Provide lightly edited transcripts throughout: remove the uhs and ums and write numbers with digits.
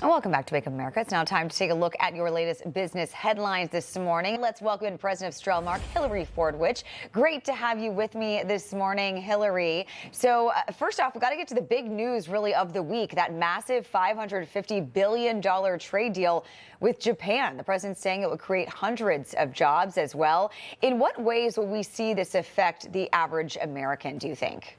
And welcome back to Wake Up America. It's now time to take a look at your latest business headlines this morning. Let's welcome in President of Strellmark, Hillary Fordwich. Great to have you with me this morning, Hillary. So first off, we've got to get to the big news really of the week, that massive $550 billion trade deal with Japan. The president's saying it would create hundreds of jobs as well. In what ways will we see this affect the average American, do you think?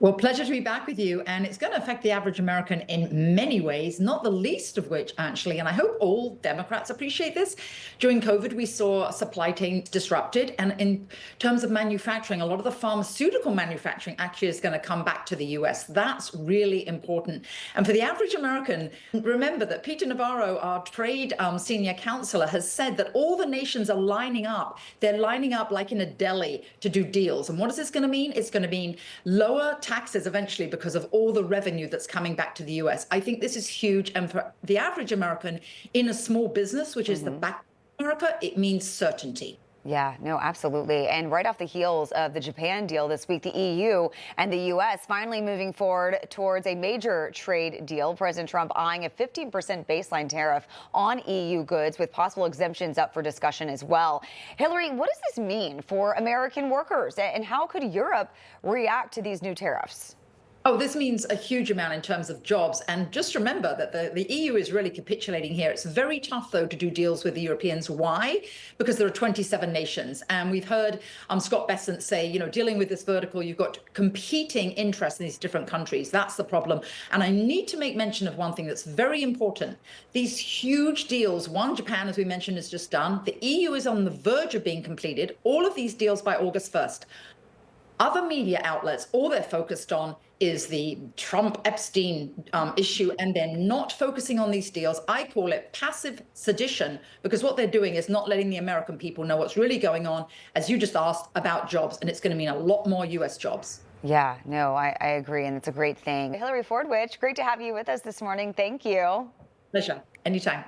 Well, pleasure to be back with you. And it's going to affect the average American in many ways, not the least of which, actually, and I hope all Democrats appreciate this. During COVID, we saw supply chain disrupted. And in terms of manufacturing, a lot of the pharmaceutical manufacturing actually is going to come back to the US. That's really important. And for the average American, remember that Peter Navarro, our trade senior counselor, has said that all the nations are lining up. They're lining up like in a deli to do deals. And what is this going to mean? It's going to mean lower taxes eventually because of all the revenue that's coming back to the US. I think this is huge. And for the average American in a small business, which is the back of America, it means certainty. Yeah, no, absolutely. And right off the heels of the Japan deal this week, the EU and the U.S. finally moving forward towards a major trade deal. President Trump eyeing a 15% baseline tariff on EU goods with possible exemptions up for discussion as well. Hillary, what does this mean for American workers, and how could Europe react to these new tariffs? Oh, this means a huge amount in terms of jobs. And just remember that the EU is really capitulating here. It's very tough, though, to do deals with the Europeans. Why? Because there are 27 nations. And we've heard Scott Bessent say, dealing with this vertical, you've got competing interests in these different countries. That's the problem. And I need to make mention of one thing that's very important. These huge deals, Japan, as we mentioned, is just done. The EU is on the verge of being completed. All of these deals by August 1st. Other media outlets, all they're focused on is the Trump-Epstein issue, and they're not focusing on these deals. I call it passive sedition, because what they're doing is not letting the American people know what's really going on, as you just asked, about jobs, and it's going to mean a lot more U.S. jobs. Yeah, no, I agree, and it's a great thing. Hillary Fordwich, great to have you with us this morning. Thank you. Pleasure. Anytime.